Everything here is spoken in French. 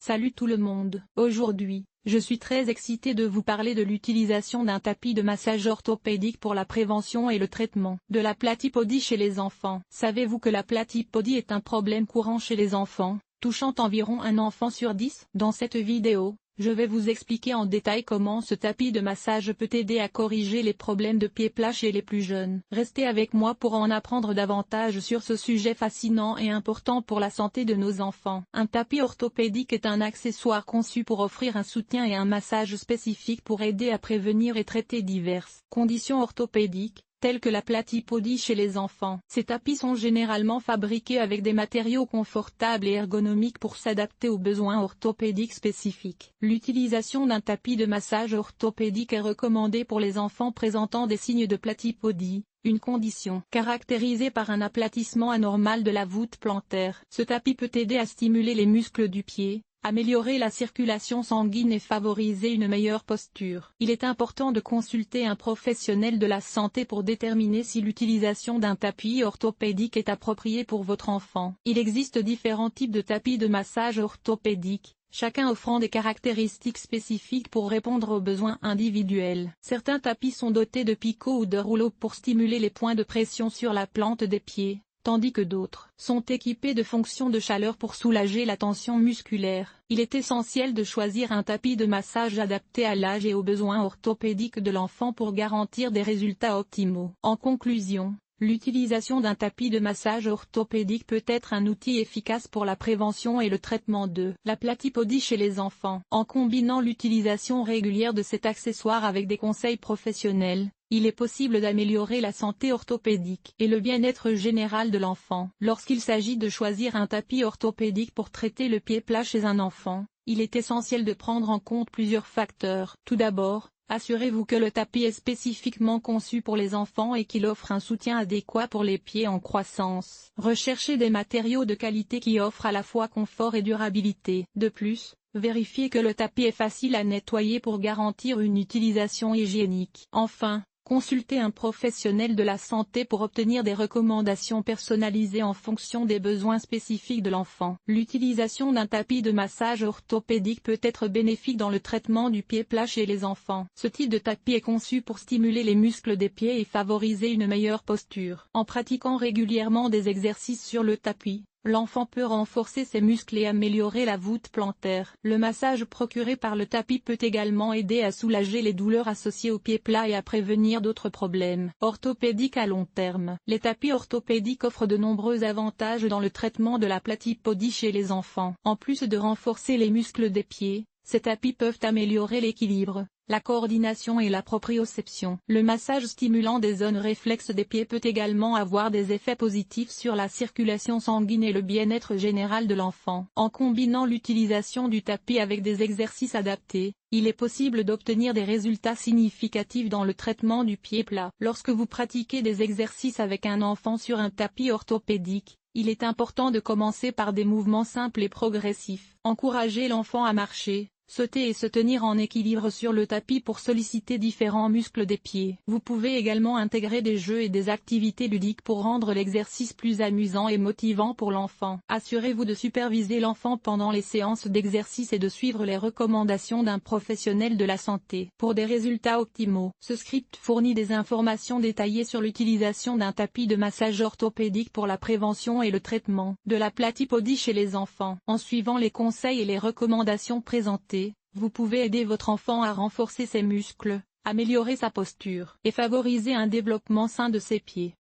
Salut tout le monde. Aujourd'hui, je suis très excité de vous parler de l'utilisation d'un tapis de massage orthopédique pour la prévention et le traitement de la platypodie chez les enfants. Savez-vous que la platypodie est un problème courant chez les enfants, touchant environ un enfant sur 10? Dans cette vidéo, je vais vous expliquer en détail comment ce tapis de massage peut aider à corriger les problèmes de pieds plats chez les plus jeunes. Restez avec moi pour en apprendre davantage sur ce sujet fascinant et important pour la santé de nos enfants. Un tapis orthopédique est un accessoire conçu pour offrir un soutien et un massage spécifique pour aider à prévenir et traiter diverses conditions orthopédiques, telles que la platypodie chez les enfants. Ces tapis sont généralement fabriqués avec des matériaux confortables et ergonomiques pour s'adapter aux besoins orthopédiques spécifiques. L'utilisation d'un tapis de massage orthopédique est recommandée pour les enfants présentant des signes de platypodie, une condition caractérisée par un aplatissement anormal de la voûte plantaire. Ce tapis peut aider à stimuler les muscles du pied, améliorer la circulation sanguine et favoriser une meilleure posture. Il est important de consulter un professionnel de la santé pour déterminer si l'utilisation d'un tapis orthopédique est appropriée pour votre enfant. Il existe différents types de tapis de massage orthopédique, chacun offrant des caractéristiques spécifiques pour répondre aux besoins individuels. Certains tapis sont dotés de picots ou de rouleaux pour stimuler les points de pression sur la plante des pieds, tandis que d'autres sont équipés de fonctions de chaleur pour soulager la tension musculaire. Il est essentiel de choisir un tapis de massage adapté à l'âge et aux besoins orthopédiques de l'enfant pour garantir des résultats optimaux. En conclusion, l'utilisation d'un tapis de massage orthopédique peut être un outil efficace pour la prévention et le traitement de la platypodie chez les enfants. En combinant l'utilisation régulière de cet accessoire avec des conseils professionnels, il est possible d'améliorer la santé orthopédique et le bien-être général de l'enfant. Lorsqu'il s'agit de choisir un tapis orthopédique pour traiter le pied plat chez un enfant, il est essentiel de prendre en compte plusieurs facteurs. Tout d'abord, assurez-vous que le tapis est spécifiquement conçu pour les enfants et qu'il offre un soutien adéquat pour les pieds en croissance. Recherchez des matériaux de qualité qui offrent à la fois confort et durabilité. De plus, vérifiez que le tapis est facile à nettoyer pour garantir une utilisation hygiénique. Enfin, consultez un professionnel de la santé pour obtenir des recommandations personnalisées en fonction des besoins spécifiques de l'enfant. L'utilisation d'un tapis de massage orthopédique peut être bénéfique dans le traitement du pied plat chez les enfants. Ce type de tapis est conçu pour stimuler les muscles des pieds et favoriser une meilleure posture. En pratiquant régulièrement des exercices sur le tapis, l'enfant peut renforcer ses muscles et améliorer la voûte plantaire. Le massage procuré par le tapis peut également aider à soulager les douleurs associées au pied plat et à prévenir d'autres problèmes orthopédiques à long terme. Les tapis orthopédiques offrent de nombreux avantages dans le traitement de la platypodie chez les enfants. En plus de renforcer les muscles des pieds, ces tapis peuvent améliorer l'équilibre, la coordination et la proprioception. Le massage stimulant des zones réflexes des pieds peut également avoir des effets positifs sur la circulation sanguine et le bien-être général de l'enfant. En combinant l'utilisation du tapis avec des exercices adaptés, il est possible d'obtenir des résultats significatifs dans le traitement du pied plat. Lorsque vous pratiquez des exercices avec un enfant sur un tapis orthopédique, il est important de commencer par des mouvements simples et progressifs. Encouragez l'enfant à marcher, sauter et se tenir en équilibre sur le tapis pour solliciter différents muscles des pieds. Vous pouvez également intégrer des jeux et des activités ludiques pour rendre l'exercice plus amusant et motivant pour l'enfant. Assurez-vous de superviser l'enfant pendant les séances d'exercice et de suivre les recommandations d'un professionnel de la santé. Pour des résultats optimaux, ce script fournit des informations détaillées sur l'utilisation d'un tapis de massage orthopédique pour la prévention et le traitement de la platypodie chez les enfants. En suivant les conseils et les recommandations présentées, vous pouvez aider votre enfant à renforcer ses muscles, améliorer sa posture et favoriser un développement sain de ses pieds.